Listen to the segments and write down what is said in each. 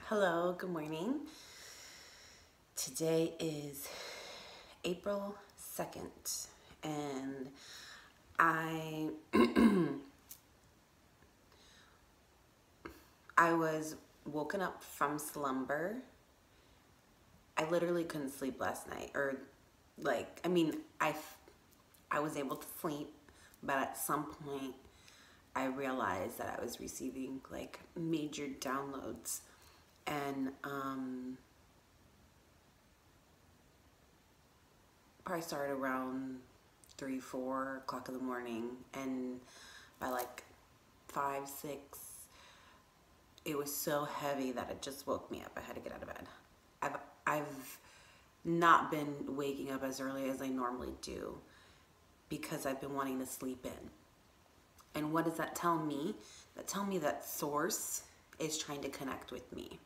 Hello, good morning. Today is April 2nd, and I I was woken up from slumber. I literally couldn't sleep last night, or I was able to sleep, but at some point I realized that I was receiving like major downloads, and probably started around 3, 4 o'clock in the morning, and by like 5, 6, it was so heavy that it just woke me up. I had to get out of bed. I've not been waking up as early as I normally do because I've been wanting to sleep in. And what does that tell me? That tell me that Source is trying to connect with me.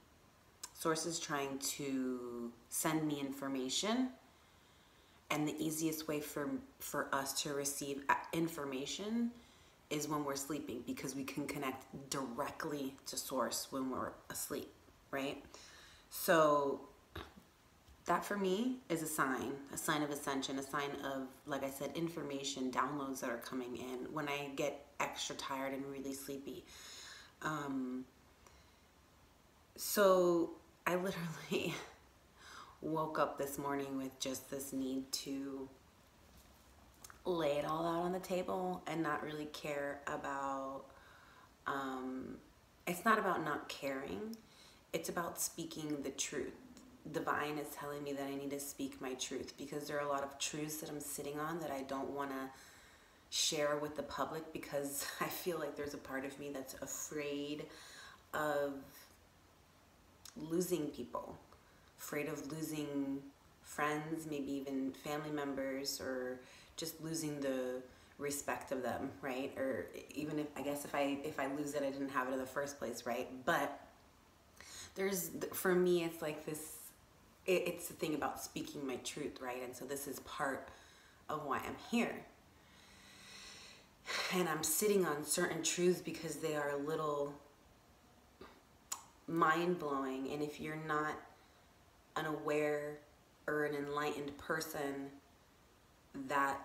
Source is trying to send me information, and the easiest way for us to receive information is when we're sleeping, because we can connect directly to Source when we're asleep, right? So that for me is a sign of ascension, a sign of, like I said, information, downloads that are coming in when I get extra tired and really sleepy. So I literally woke up this morning with just this need to lay it all out on the table and not really care about, it's not about not caring, it's about speaking the truth. Divine is telling me that I need to speak my truth, because there are a lot of truths that I'm sitting on that I don't want to share with the public, because I feel like there's a part of me that's afraid of losing people, afraid of losing friends, maybe even family members, or just losing the respect of them, right? Or even if I lose it, I didn't have it in the first place, right? But for me, it's like this, it's the thing about speaking my truth, right? And so this is part of why I'm here. And I'm sitting on certain truths because they are a little mind-blowing. And if you're not an aware or an enlightened person that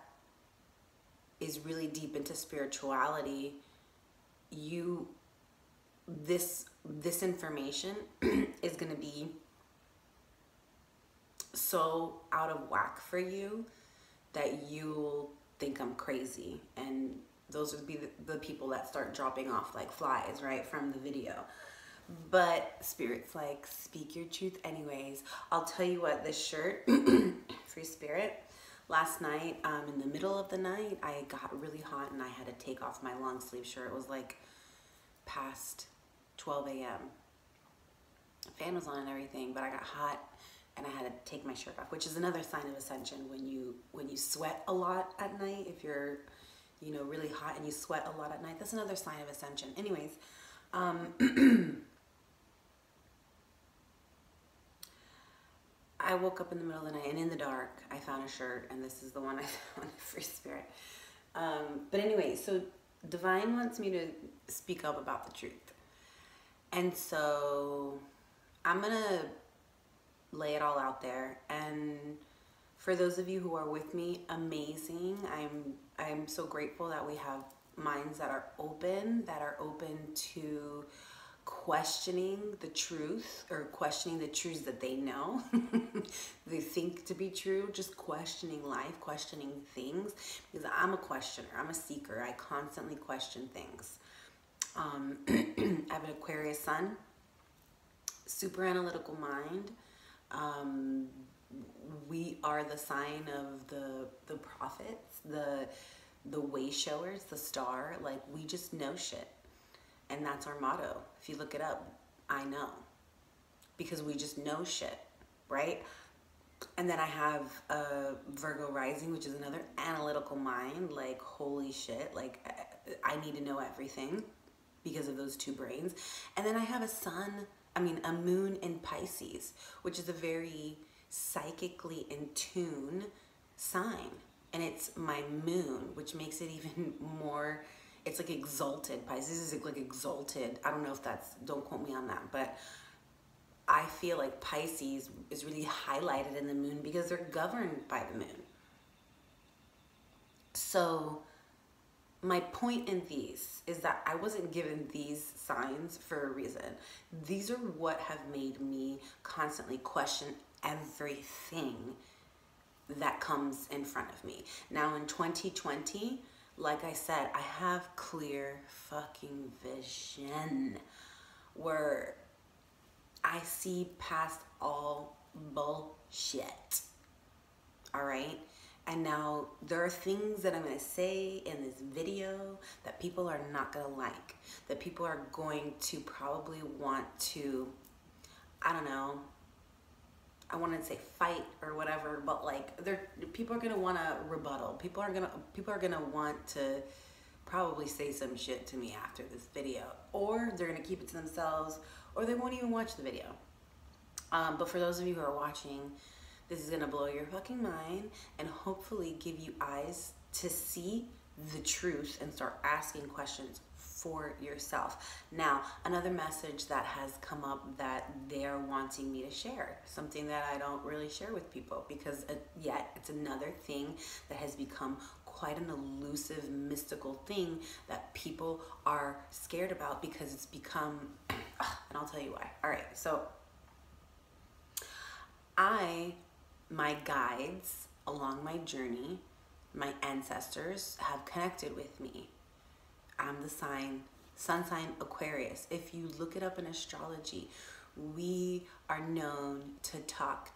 is really deep into spirituality, this information is going to be so out of whack for you that you'll think I'm crazy, and those would be the people that start dropping off like flies, right, from the video. But Spirit's like, speak your truth anyways. I'll tell you what, this shirt, Free Spirit, last night, in the middle of the night, I got really hot and I had to take off my long sleeve shirt. It was like past 12 a.m. Fan was on and everything, but I got hot and I had to take my shirt off, which is another sign of ascension. When you sweat a lot at night, if you're, really hot and you sweat a lot at night, that's another sign of ascension. Anyways, I woke up in the middle of the night, and in the dark, I found a shirt, and this is the one I found, Free Spirit. But anyway, so Divine wants me to speak up about the truth. And so I'm going to lay it all out there. And for those of you who are with me, amazing. I'm so grateful that we have minds that are open to questioning the truth, or questioning the truths that they know they think to be true, just questioning life, questioning things, because I'm a questioner, I'm a seeker, I constantly question things. I have an Aquarius sun, super analytical mind. We are the sign of the prophets, the way showers, the star. Like, we just know shit. And that's our motto. If you look it up, I know. Because we just know shit, right? And then I have a Virgo rising, which is another analytical mind. Like, holy shit. Like, I need to know everything because of those two brains. And then I have a moon in Pisces, which is a very psychically in tune sign. And it's my moon, which makes it even more, it's like exalted. Pisces is like exalted. I don't know if that's, don't quote me on that, but I feel like Pisces is really highlighted in the moon because they're governed by the moon. So my point in these is that I wasn't given these signs for a reason. These are what have made me constantly question everything that comes in front of me. Now in 2020, like I said, I have clear fucking vision where I see past all bullshit. All right? And now there are things that I'm going to say in this video that people are not going to like, that people are going to probably want to, I don't know, I want to say fight or whatever, but like people are going to want to rebuttal. People are going to want to probably say some shit to me after this video, or they're going to keep it to themselves, or they won't even watch the video. But for those of you who are watching, this is gonna blow your fucking mind and hopefully give you eyes to see the truth and start asking questions for yourself. Now, another message that has come up that they're wanting me to share, something that I don't really share with people because yet it's another thing that has become quite an elusive, mystical thing that people are scared about because it's become, and I'll tell you why. All right, so my guides along my journey, my ancestors have connected with me. I'm the sun sign Aquarius. If you look it up in astrology, we are known to talk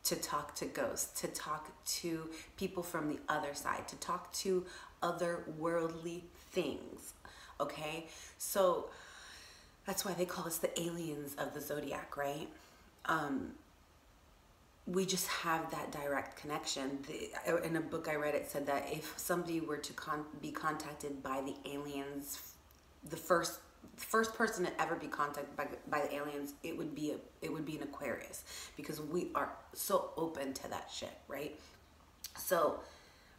to ghosts, to talk to people from the other side, to talk to otherworldly things. Okay, so that's why they call us the aliens of the zodiac, right? We just have that direct connection. In a book I read, it said that if somebody were to be contacted by the aliens, the first person to ever be contacted by the aliens, it would be an Aquarius, because we are so open to that shit, right? So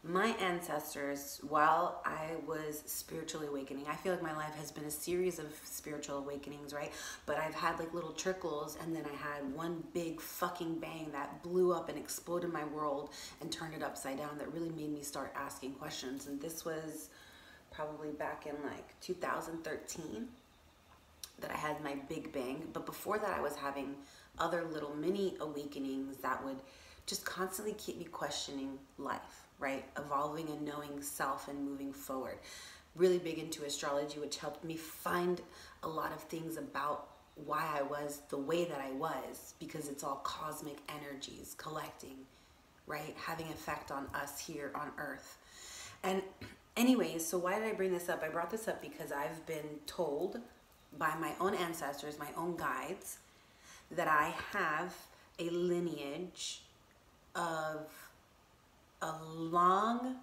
my ancestors, while I was spiritually awakening, I feel like my life has been a series of spiritual awakenings, right? But I've had like little trickles, and then I had one big fucking bang that blew up and exploded my world and turned it upside down, that really made me start asking questions. And this was probably back in like 2013 that I had my big bang. But before that, I was having other little mini awakenings that would just constantly keep me questioning life, right? Evolving and knowing self and moving forward. Really big into astrology, which helped me find a lot of things about why I was the way that I was, because it's all cosmic energies collecting, right? Having effect on us here on Earth. And anyways, so why did I bring this up? I brought this up because I've been told by my own ancestors, my own guides, that I have a lineage of a long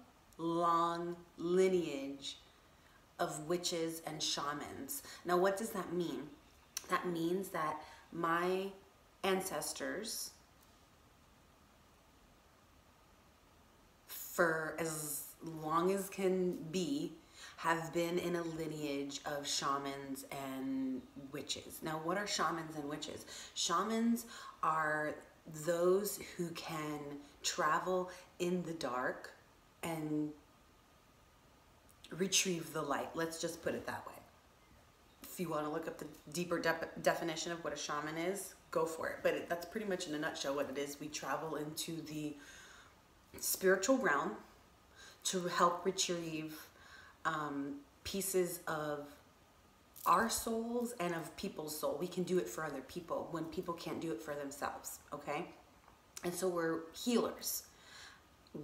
lineage of witches and shamans. Now, what does that mean? That means that my ancestors, for as long as can be, have been in a lineage of shamans and witches. Now, what are shamans and witches? Shamans are those who can travel in the dark and retrieve the light. Let's just put it that way. If you want to look up the deeper definition of what a shaman is, go for it. But that's pretty much in a nutshell what it is. We travel into the spiritual realm to help retrieve pieces of our souls and of people's soul. We can do it for other people when people can't do it for themselves, okay? And so we're healers.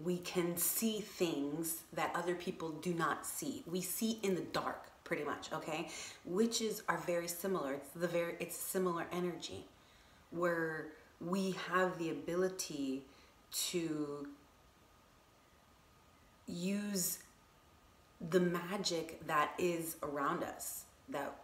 We can see things that other people do not see. We see in the dark, pretty much, okay? Witches are very similar. It's similar energy, where we have the ability to use the magic that is around us, that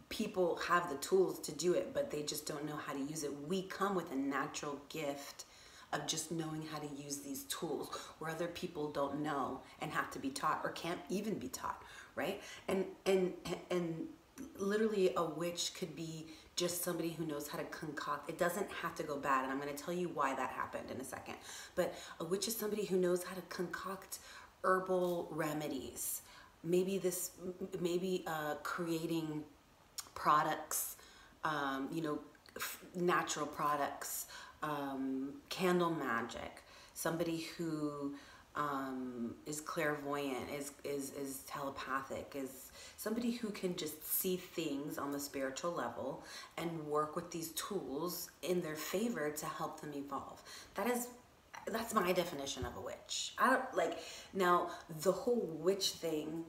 people have the tools to do it, but they just don't know how to use it. We come with a natural gift of just knowing how to use these tools, where other people don't know and have to be taught, or can't even be taught, right? And literally a witch could be just somebody who knows how to concoct. It doesn't have to go bad, and I'm going to tell you why that happened in a second. But a witch is somebody who knows how to concoct herbal remedies. Maybe creating products, natural products, candle magic. Somebody who is clairvoyant, is telepathic, is somebody who can just see things on the spiritual level and work with these tools in their favor to help them evolve. That's my definition of a witch. Now the whole witch thing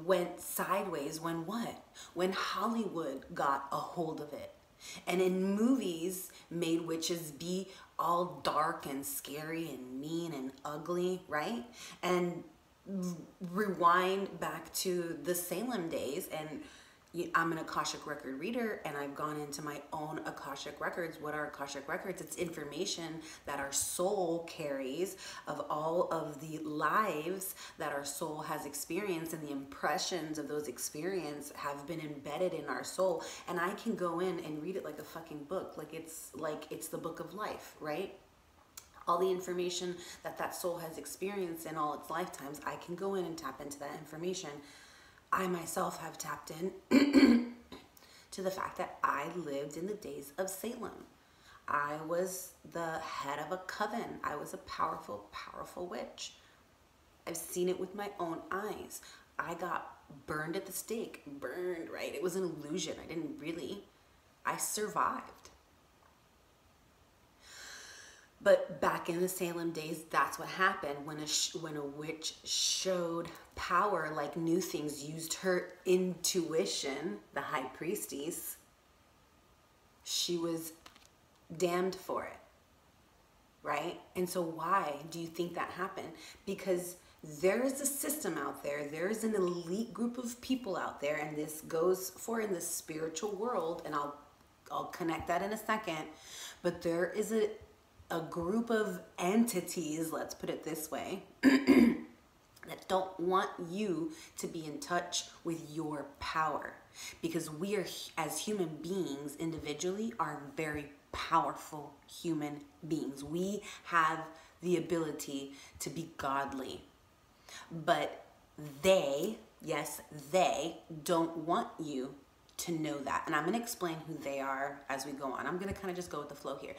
went sideways when what? When Hollywood got a hold of it. And in movies made witches be all dark and scary and mean and ugly, right? And rewind back to the Salem days, and I'm an Akashic record reader, and I've gone into my own Akashic records. What are Akashic records? It's information that our soul carries of all of the lives that our soul has experienced, and the impressions of those experiences have been embedded in our soul. And I can go in and read it like a fucking book, like it's the book of life, right? All the information that soul has experienced in all its lifetimes, I can go in and tap into that information. I myself have tapped in to the fact that I lived in the days of Salem. I was the head of a coven. I was a powerful, powerful witch. I've seen it with my own eyes. I got burned at the stake. Burned, right? It was an illusion. I survived. But back in the Salem days, that's what happened when a witch showed power, like knew things, used her intuition, the high priestess, she was damned for it, right? And so why do you think that happened? Because there is a system out there, there is an elite group of people out there, and this goes for in the spiritual world, and I'll connect that in a second, but there is a group of entities, let's put it this way, that don't want you to be in touch with your power, because we are, as human beings individually, are very powerful human beings. We have the ability to be godly, but they don't want you to know that. And I'm going to explain who they are as we go on. I'm going to kind of just go with the flow here.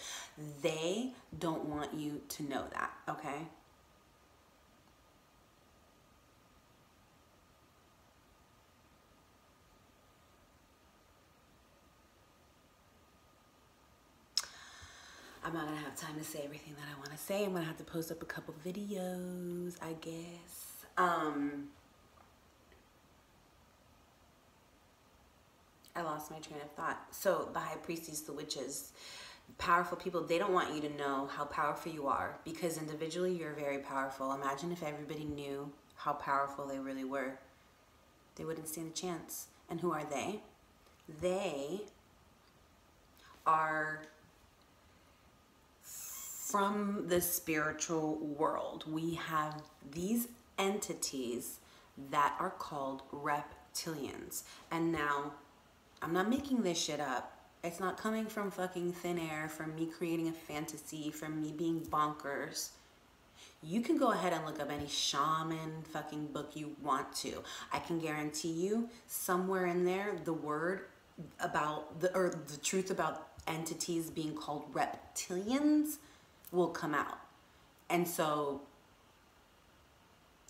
They don't want you to know that, okay? I'm not going to have time to say everything that I want to say. I'm going to have to post up a couple videos, I guess. I lost my train of thought. So the high priestess, the witches, powerful people, they don't want you to know how powerful you are, because individually you're very powerful. Imagine if everybody knew how powerful they really were. They wouldn't stand a chance. And who are they? They are from the spiritual world. We have these entities that are called reptilians. And now, I'm not making this shit up. It's not coming from fucking thin air, from me creating a fantasy, from me being bonkers. You can go ahead and look up any shaman fucking book you want to. I can guarantee you somewhere in there, the word about the truth about entities being called reptilians will come out. And so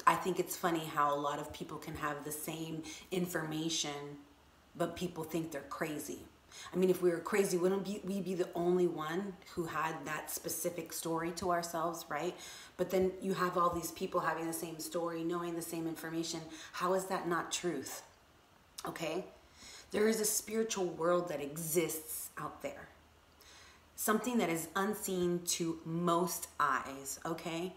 I think it's funny how a lot of people can have the same information, but people think they're crazy. I mean, if we were crazy, wouldn't we be the only one who had that specific story to ourselves, right? But then you have all these people having the same story, knowing the same information. How is that not truth? Okay? There is a spiritual world that exists out there. Something that is unseen to most eyes, okay?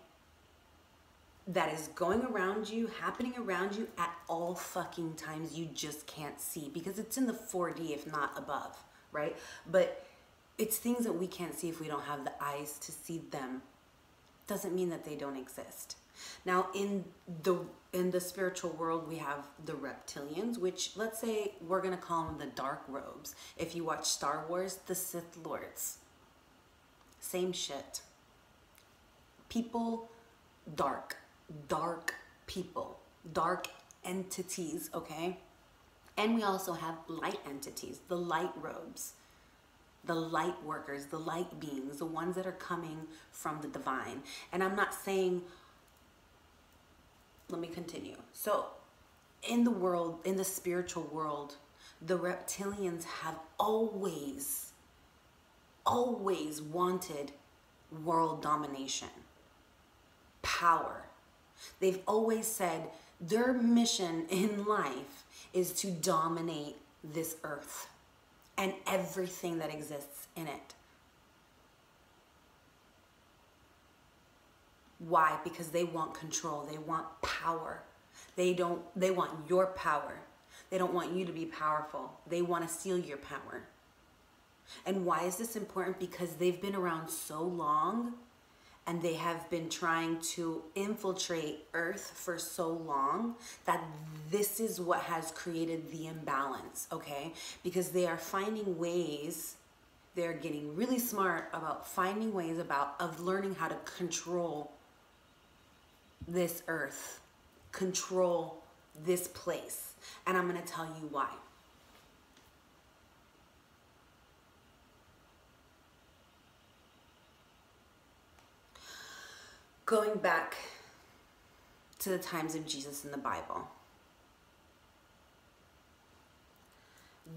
That is going around you, happening around you at all fucking times. You just can't see because it's in the 4D, if not above, right? But it's things that we can't see if we don't have the eyes to see them. Doesn't mean that they don't exist. Now in the spiritual world, we have the reptilians, which let's say we're going to call them the dark robes. If you watch Star Wars, the Sith Lords. Same shit. People, dark people, dark entities, okay? And we also have light entities, the light robes, the light workers, the light beings, the ones that are coming from the divine. And I'm not saying, let me continue. So in the world, in the spiritual world, the reptilians have always wanted world domination, power. They've always said their mission in life is to dominate this earth and everything that exists in it. Why? Because they want control. They want power. They want your power. They don't want you to be powerful. They want to steal your power. And why is this important? Because they've been around so long and they have been trying to infiltrate Earth for so long that this is what has created the imbalance, okay? Because they are finding ways, they're getting really smart about finding ways of learning how to control this Earth, control this place. And I'm going to tell you why. Going back to the times of Jesus in the Bible,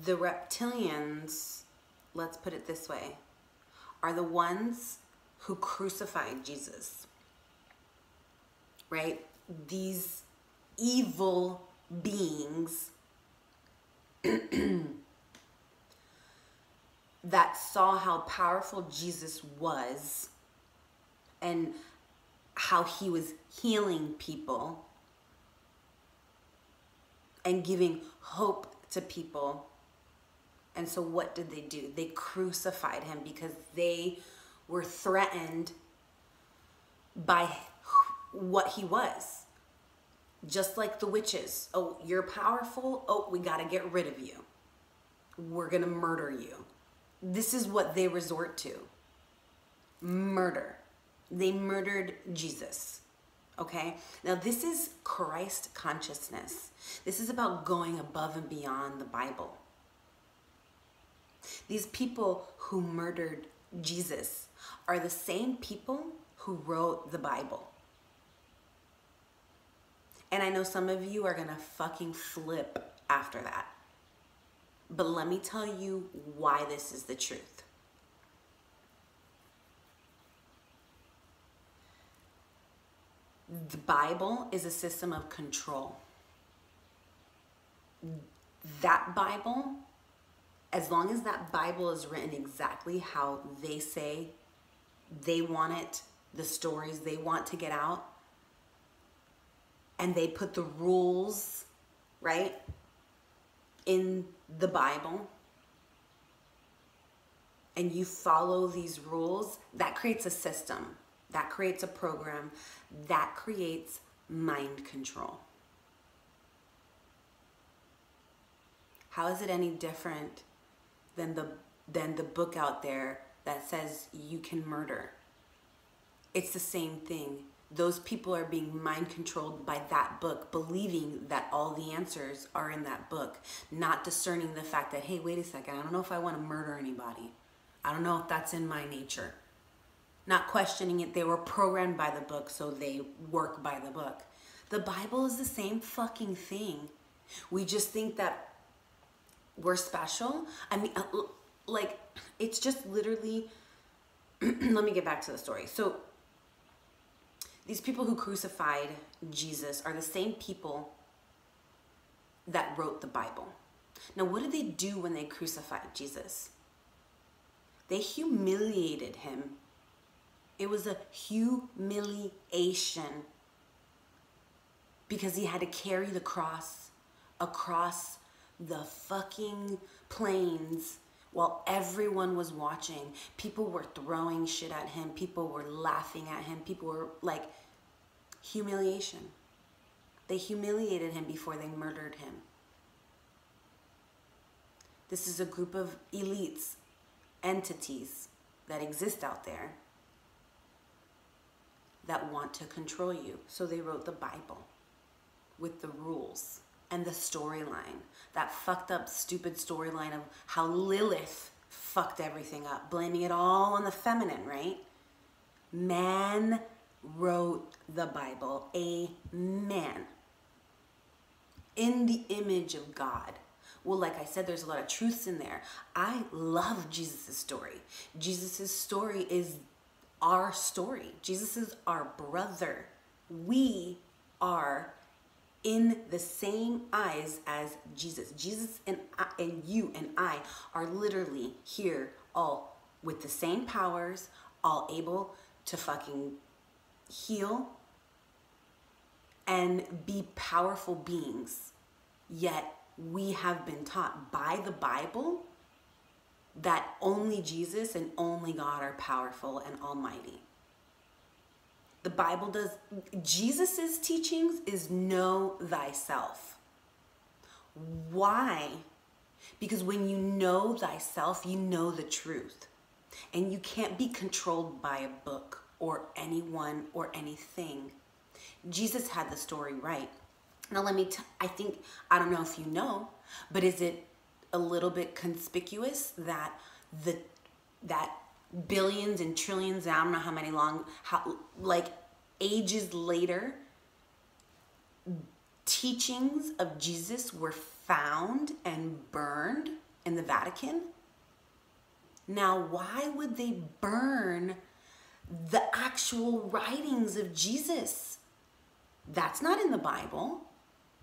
the reptilians, let's put it this way, are the ones who crucified Jesus, right? These evil beings that saw how powerful Jesus was and how he was healing people and giving hope to people. And so what did they do? They crucified him because they were threatened by what he was. Just like the witches. Oh, you're powerful? Oh, we got to get rid of you. We're going to murder you. This is what they resort to. Murder. They murdered Jesus, okay? Now, this is Christ consciousness. This is about going above and beyond the Bible. These people who murdered Jesus are the same people who wrote the Bible. And I know some of you are going to fucking flip after that. But let me tell you why this is the truth. The Bible is a system of control. That Bible, as long as that Bible is written exactly how they say they want it, the stories they want to get out, and they put the rules, right, in the Bible, and you follow these rules, that creates a system. That creates a program. That creates mind control. How is it any different than the book out there that says you can murder? It's the same thing. Those people are being mind controlled by that book, believing that all the answers are in that book, not discerning the fact that, hey, wait a second, I don't know if I want to murder anybody. I don't know if that's in my nature. Not questioning it. They were programmed by the book, so they work by the book. The Bible is the same fucking thing. We just think that we're special. I mean, like, it's just literally, let me get back to the story. So these people who crucified Jesus are the same people that wrote the Bible. Now, what did they do when they crucified Jesus? They humiliated him. It was a humiliation because he had to carry the cross across the fucking plains while everyone was watching. People were throwing shit at him. People were laughing at him. People were like, Humiliation. They humiliated him before they murdered him. This is a group of elites, entities that exist out there that want to control you. So they wrote the Bible with the rules and the storyline. That fucked up, stupid storyline of how Lilith fucked everything up, blaming it all on the feminine, right? Man wrote the Bible, a man, in the image of God. Well, like I said, there's a lot of truths in there. I love Jesus' story. Jesus' story is our story. Jesus is our brother. We are in the same eyes as Jesus. Jesus and you and I are literally here all with the same powers, all able to fucking heal and be powerful beings. Yet we have been taught by the Bible that only Jesus and only God are powerful and almighty. The Bible does, Jesus's teachings is know thyself. Why? Because when you know thyself, you know the truth. And you can't be controlled by a book or anyone or anything. Jesus had the story right. Now let me, I don't know if you know, but is it a little bit conspicuous that that billions and trillions, I don't know how many like ages later, teachings of Jesus were found and burned in the Vatican? Now, why would they burn the actual writings of Jesus? That's not in the Bible.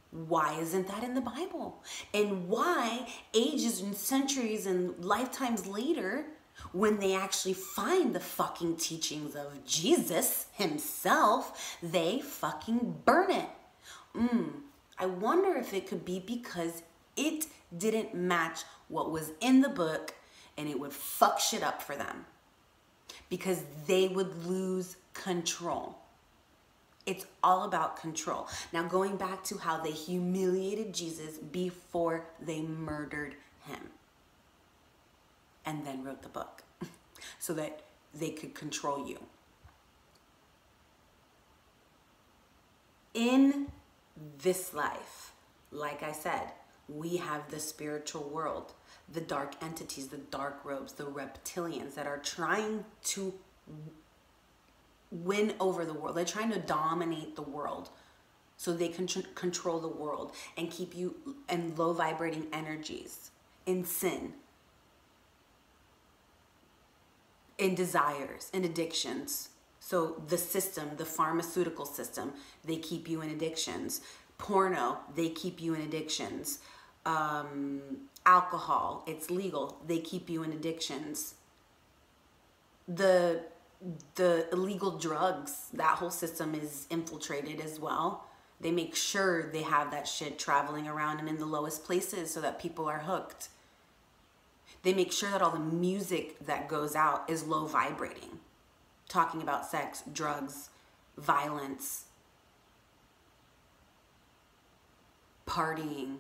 Why isn't that in the Bible? And why ages and centuries and lifetimes later, when they actually find the fucking teachings of Jesus himself, they fucking burn it? I wonder if it could be because it didn't match what was in the book, and it would fuck shit up for them because they would lose control. It's all about control. Now, going back to how they humiliated Jesus before they murdered him and then wrote the book so that they could control you. In this life, like I said, we have the spiritual world, the dark entities, the dark robes, the reptilians that are trying to win over the world. They're trying to dominate the world so they can control the world and keep you in low vibrating energies, in sin, in desires, in addictions. So the system, the pharmaceutical system, they keep you in addictions. Porno, they keep you in addictions. Alcohol, it's legal, they keep you in addictions. The illegal drugs, that whole system is infiltrated as well. They make sure they have that shit traveling around and in the lowest places so that people are hooked. They make sure that all the music that goes out is low vibrating, talking about sex, drugs, violence, partying.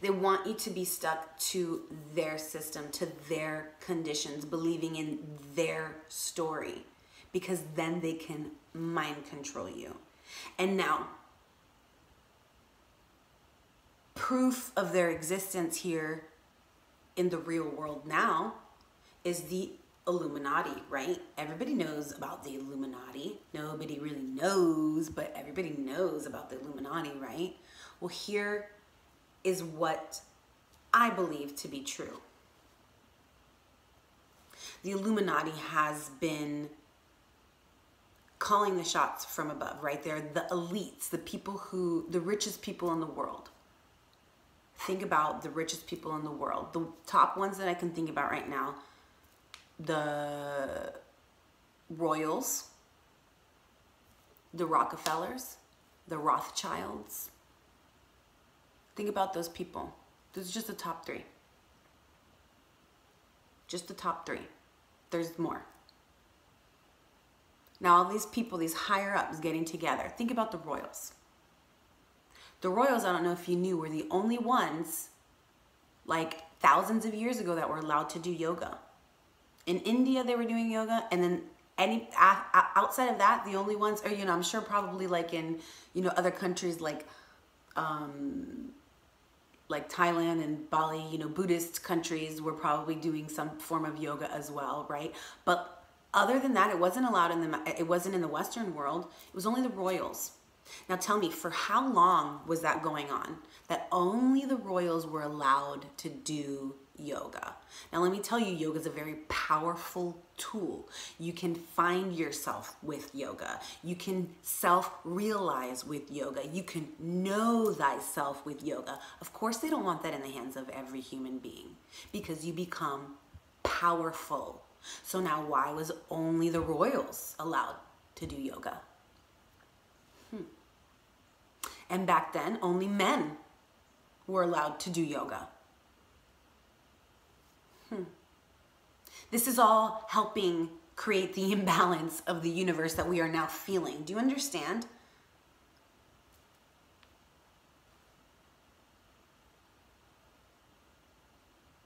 They want you to be stuck to their system, to their conditions, believing in their story, because then they can mind control you. And now, proof of their existence here in the real world now is the Illuminati, right? Everybody knows about the Illuminati. Nobody really knows, but everybody knows about the Illuminati, right? Well, here is what I believe to be true. The Illuminati has been calling the shots from above, right? They're the elites, the people who, the richest people in the world. Think about the richest people in the world. The top ones that I can think about right now, the Royals, the Rockefellers, the Rothschilds. Think about those people. This is just the top three. Just the top three. There's more. Now all these people, these higher ups getting together. Think about the royals. The royals, I don't know if you knew, were the only ones like thousands of years ago that were allowed to do yoga. In India, they were doing yoga, and then outside of that, the only ones, or, you know, I'm sure probably like in, you know, other countries like Thailand and Bali, you know, Buddhist countries were probably doing some form of yoga as well, right? But other than that, it wasn't allowed it wasn't in the Western world. It was only the royals. Now tell me, for how long was that going on? That only the royals were allowed to do yoga. Now let me tell you, yoga is a very powerful tool. You can find yourself with yoga. You can self-realize with yoga. You can know thyself with yoga. Of course, they don't want that in the hands of every human being because you become powerful. So now why was only the royals allowed to do yoga? And back then, only men were allowed to do yoga. This is all helping create the imbalance of the universe that we are now feeling. Do you understand?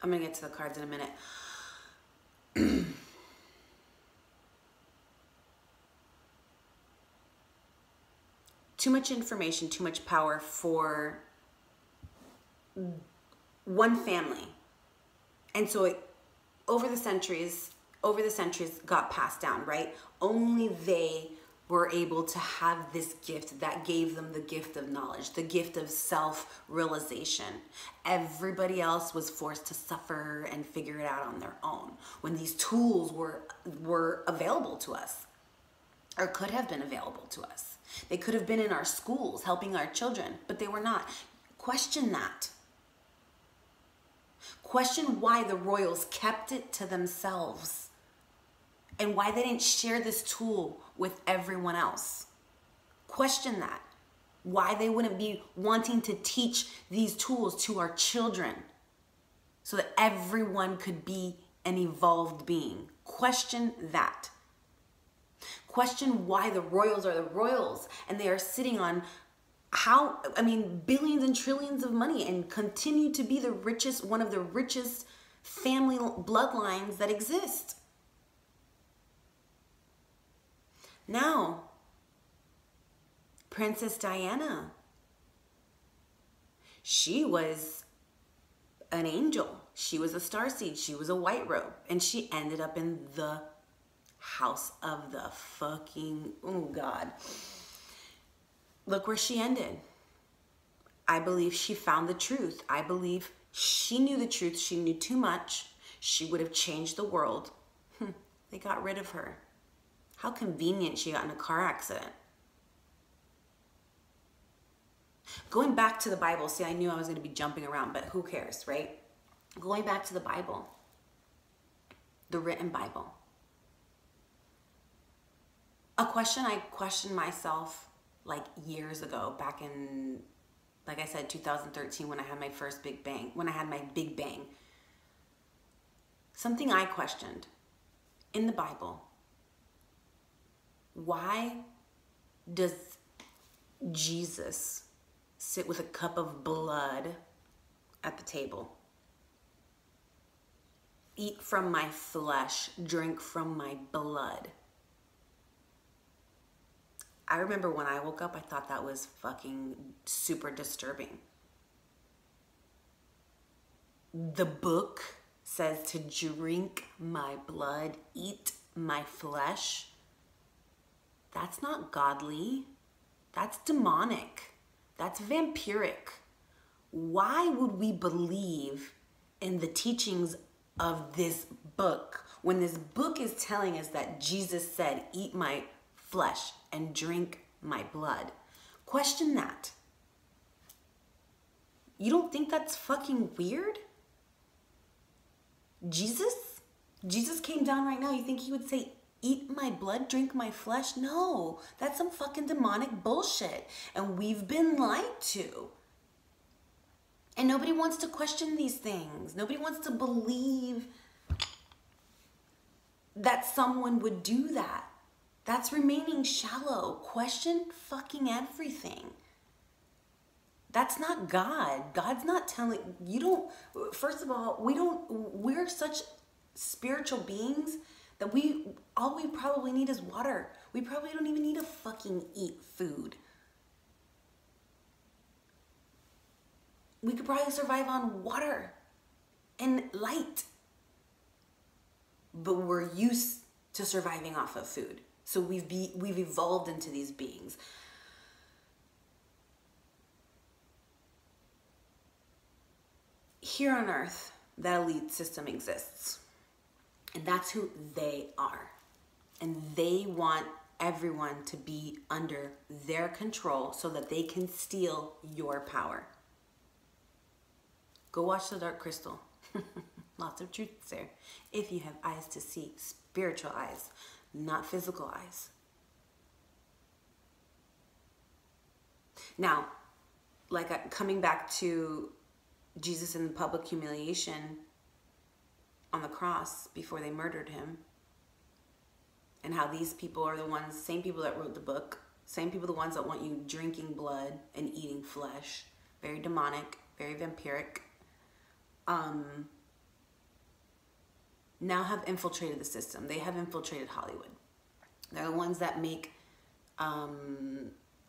I'm going to get to the cards in a minute. Too much information, too much power for one family. And so it, over the centuries got passed down, right? Only they were able to have this gift that gave them the gift of knowledge, the gift of self-realization. Everybody else was forced to suffer and figure it out on their own when these tools were available to us, or could have been available to us. They could have been in our schools helping our children, but they were not. Question that. Question why the royals kept it to themselves and why they didn't share this tool with everyone else. Question that. Why they wouldn't be wanting to teach these tools to our children so that everyone could be an evolved being. Question that. Question why the royals are the royals and they are sitting on billions and trillions of money and continue to be the richest, one of the richest family bloodlines that exist. Now, Princess Diana, she was an angel. She was a starseed. She was a white robe. And she ended up in the house of the fucking, oh God. Look where she ended. I believe she found the truth. I believe she knew the truth. She knew too much. She would have changed the world. They got rid of her. How convenient she got in a car accident. Going back to the Bible. See, I knew I was going to be jumping around, but who cares, right? Going back to the Bible. The written Bible. A question I questioned myself like years ago, back in, like I said, 2013, when I had my first big bang, when I had my big bang. Something I questioned in the Bible. Why does Jesus sit with a cup of blood at the table? Eat from my flesh, drink from my blood. I remember when I woke up, I thought that was fucking super disturbing. The book says to drink my blood, eat my flesh. That's not godly. That's demonic. That's vampiric. Why would we believe in the teachings of this book when this book is telling us that Jesus said, eat my flesh and drink my blood? Question that. You don't think that's fucking weird? Jesus came down right now. You think he would say, eat my blood, drink my flesh? No, that's some fucking demonic bullshit. And we've been lied to. And nobody wants to question these things. Nobody wants to believe that someone would do that. That's remaining shallow. Question fucking everything. That's not God. God's not telling you don't. First of all, we're such spiritual beings that all we probably need is water. We probably don't even need to fucking eat food. We could probably survive on water and light. But we're used to surviving off of food. So we've evolved into these beings. Here on Earth, that elite system exists. And that's who they are. And they want everyone to be under their control so that they can steal your power. Go watch The Dark Crystal. Lots of truth there. If you have eyes to see, spiritual eyes, not physical eyes. Now, coming back to Jesus in the public humiliation on the cross before they murdered him, and how these people are the ones, same people that wrote the book, same people, the ones that want you drinking blood and eating flesh. Very demonic, very vampiric. Now have infiltrated the system. They have infiltrated Hollywood. They're the ones that make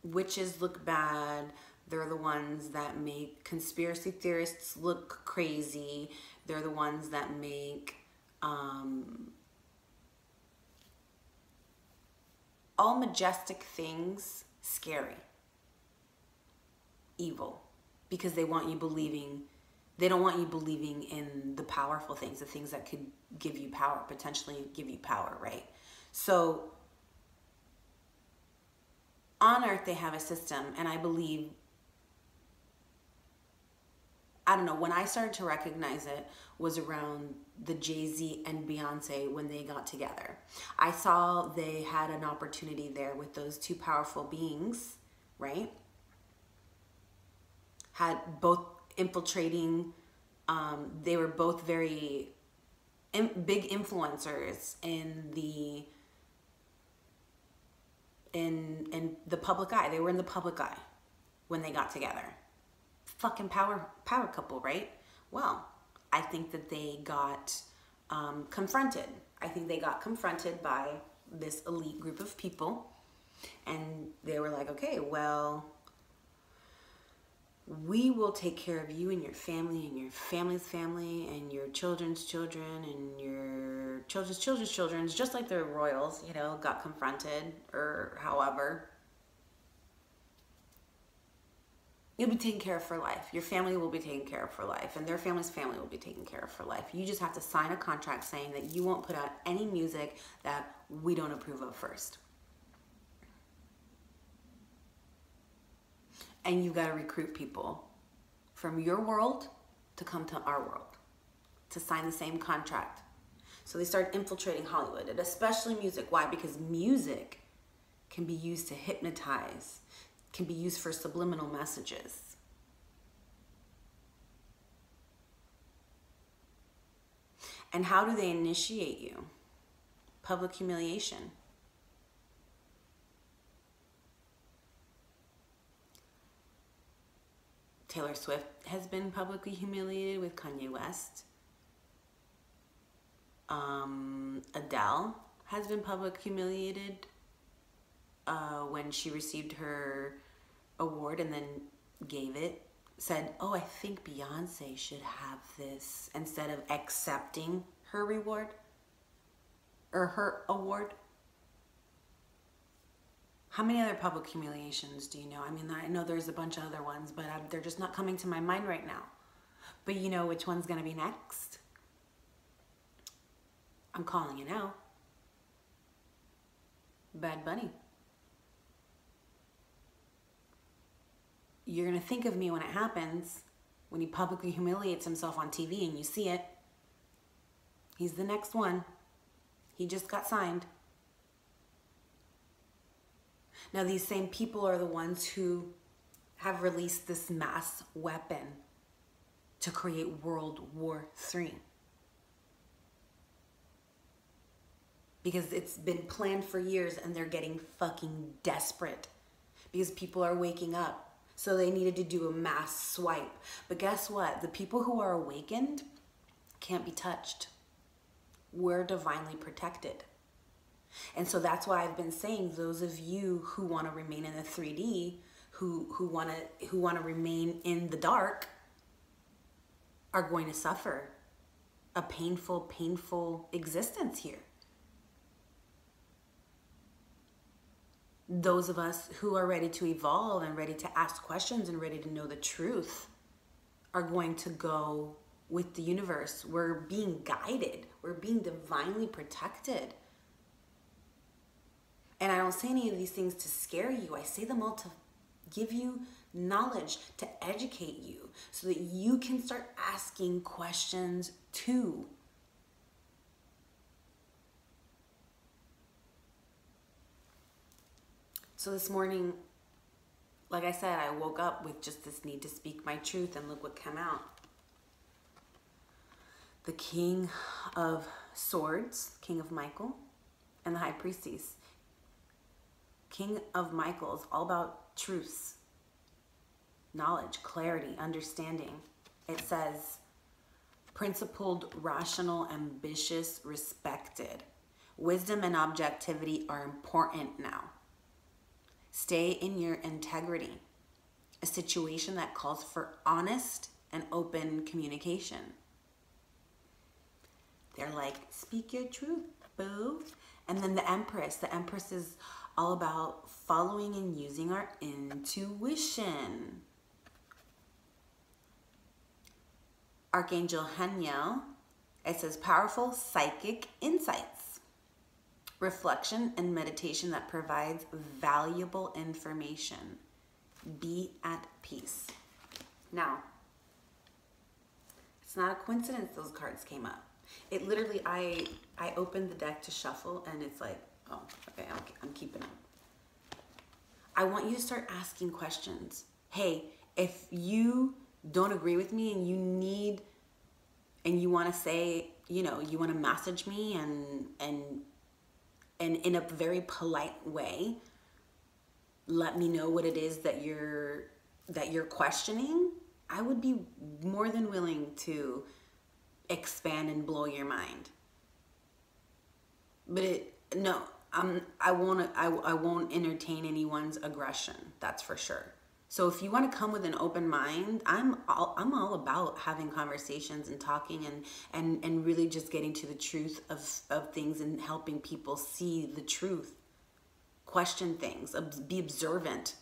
witches look bad. They're the ones that make conspiracy theorists look crazy. They're the ones that make all majestic things scary, evil, because they want you believing. They don't want you believing in the powerful things, the things that could give you power, potentially give you power, right? So on Earth, they have a system, and I believe, I don't know, when I started to recognize it was around the JayZ and Beyonce when they got together. I saw they had an opportunity there with those two powerful beings, right? Had both infiltrating, they were both very big influencers in the public eye. They were in the public eye when they got together. Fucking power couple, right? Well, I think that they got confronted. I think they got confronted by this elite group of people, and they were like, okay, well, we will take care of you and your family and your family's family and your children's children and your children's children's children, just like the royals, you know, got confronted, or however. You'll be taken care of for life. Your family will be taken care of for life, and their family's family will be taken care of for life. You just have to sign a contract saying that you won't put out any music that we don't approve of first. And you've got to recruit people from your world to come to our world to sign the same contract. So they started infiltrating Hollywood, and especially music. Why? Because music can be used to hypnotize, can be used for subliminal messages. And how do they initiate you? Public humiliation. Taylor Swift has been publicly humiliated with Kanye West. Adele has been publicly humiliated when she received her award and then gave it. Said, oh, I think Beyonce should have this, instead of accepting her reward or her award. How many other public humiliations do you know? I mean, I know there's a bunch of other ones, but they're just not coming to my mind right now. But you know which one's going to be next? I'm calling it now. Bad Bunny. You're going to think of me when it happens, when he publicly humiliates himself on TV and you see it. He's the next one. He just got signed. Now, these same people are the ones who have released this mass weapon to create World War III. because it's been planned for years and they're getting fucking desperate because people are waking up. So they needed to do a mass swipe. But guess what? The people who are awakened can't be touched. We're divinely protected. And so that's why I've been saying, those of you who want to remain in the 3D, who want to remain in the dark, are going to suffer a painful existence here. Those of us who are ready to evolve and ready to ask questions and ready to know the truth are going to go with the universe. We're being guided. We're being divinely protected. And I don't say any of these things to scare you. I say them all to give you knowledge, to educate you, so that you can start asking questions too. So this morning, like I said, I woke up with just this need to speak my truth, and look what came out. The King of Swords, King of Michael, and the High Priestess. King of Michael is all about truths, knowledge, clarity, understanding. It says, principled, rational, ambitious, respected. Wisdom and objectivity are important now. Stay in your integrity. A situation that calls for honest and open communication. They're like, speak your truth, boo. And then the Empress. The Empress is all about following and using our intuition. Archangel Haniel, it says powerful psychic insights, reflection and meditation that provides valuable information. Be at peace. Now, it's not a coincidence those cards came up. It literally, I opened the deck to shuffle and it's like, oh, okay, I'm keeping it. I want you to start asking questions. Hey, if you don't agree with me and you want to say, you want to message me and in a very polite way, let me know what it is that you're questioning. I would be more than willing to expand and blow your mind. But I won't entertain anyone's aggression. That's for sure. So if you want to come with an open mind, I'm all about having conversations and talking and really just getting to the truth of things and helping people see the truth. Question things, be observant.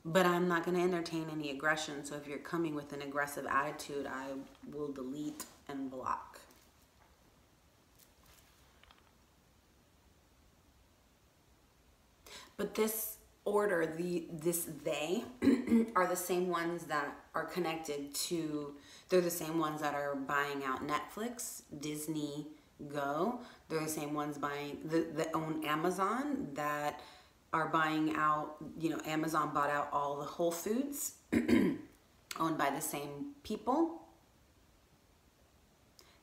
But I'm not going to entertain any aggression. So if you're coming with an aggressive attitude, I will delete and block. But this order, they are the same ones that are connected to, they're the same ones that are buying out Netflix, Disney Go. They're the same ones that own Amazon, that are buying out, Amazon bought out all the Whole Foods, owned by the same people.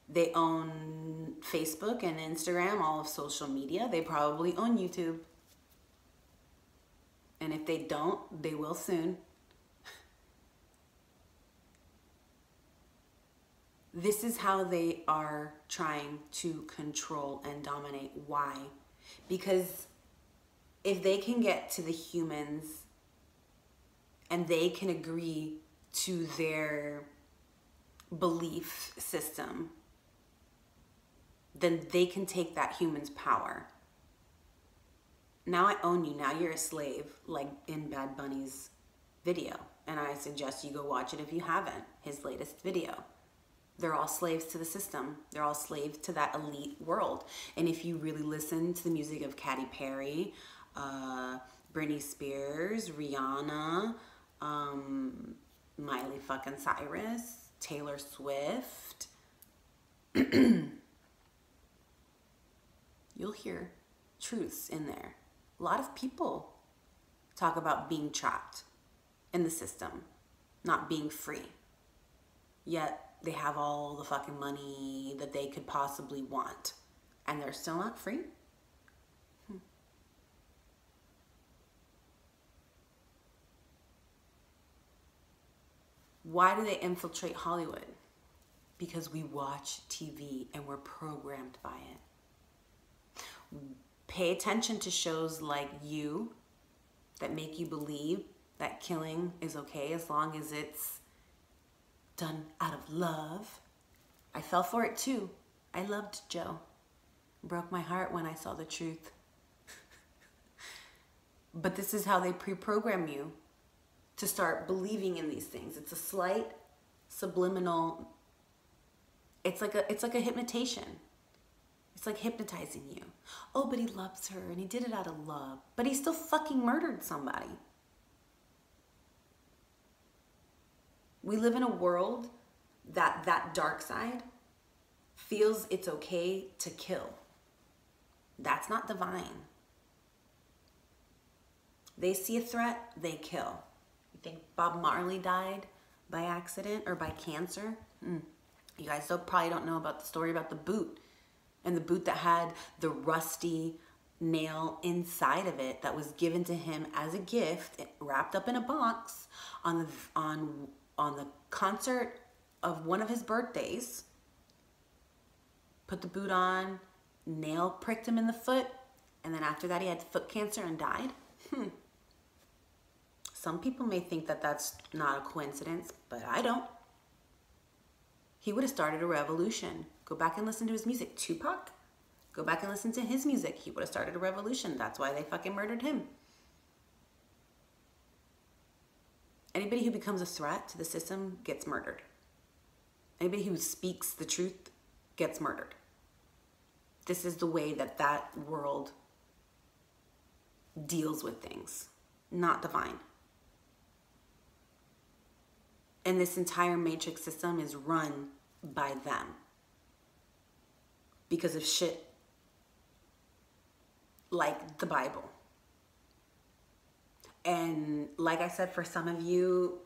They own Facebook and Instagram, all of social media. They probably own YouTube. And if they don't, they will soon. This is how they are trying to control and dominate. Why? Because if they can get to the humans and they can agree to their belief system, then they can take that human's power. Now I own you. Now you're a slave, like in Bad Bunny's video. And I suggest you go watch it if you haven't, his latest video. They're all slaves to the system. They're all slaves to that elite world. And if you really listen to the music of Katy Perry, Britney Spears, Rihanna, Miley fucking Cyrus, Taylor Swift, you'll hear truths in there. A lot of people talk about being trapped in the system, not being free. Yet they have all the fucking money that they could possibly want. and they're still not free? Why do they infiltrate Hollywood? Because we watch TV and we're programmed by it. Pay attention to shows like You that make you believe that killing is okay as long as it's done out of love. I fell for it too. I loved Joe. Broke my heart when I saw the truth. But this is how they pre-program you to start believing in these things. It's a slight subliminal, it's like a hypnotation. It's like hypnotizing you. Oh, but he loves her and he did it out of love. But he still fucking murdered somebody. We live in a world that dark side feels it's okay to kill. That's not divine. They see a threat, they kill. You think Bob Marley died by accident or by cancer? You guys probably don't know about the story about the boot. And the boot that had the rusty nail inside of it that was given to him as a gift, wrapped up in a box on the concert of one of his birthdays. Put the boot on, nail pricked him in the foot, and then after that he had foot cancer and died. Some people may think that that's not a coincidence, but I don't. He would have started a revolution. Go back and listen to his music. Tupac, go back and listen to his music. He would have started a revolution. That's why they fucking murdered him. Anybody who becomes a threat to the system gets murdered. Anybody who speaks the truth gets murdered. This is the way that world deals with things, not divine. And this entire matrix system is run by them because of shit like the Bible. And like I said, for some of you,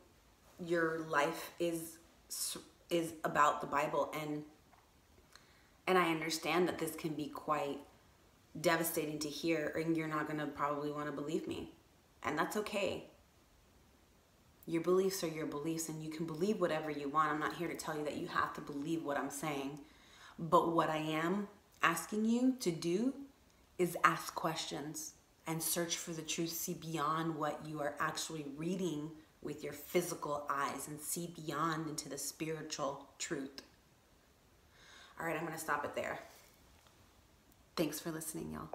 your life is about the Bible, and I understand that this can be quite devastating to hear, and you're not going to probably want to believe me, and that's okay. Your beliefs are your beliefs, and you can believe whatever you want. I'm not here to tell you that you have to believe what I'm saying. But what I am asking you to do is ask questions and search for the truth. See beyond what you are actually reading with your physical eyes and see beyond into the spiritual truth. All right, I'm going to stop it there. Thanks for listening, y'all.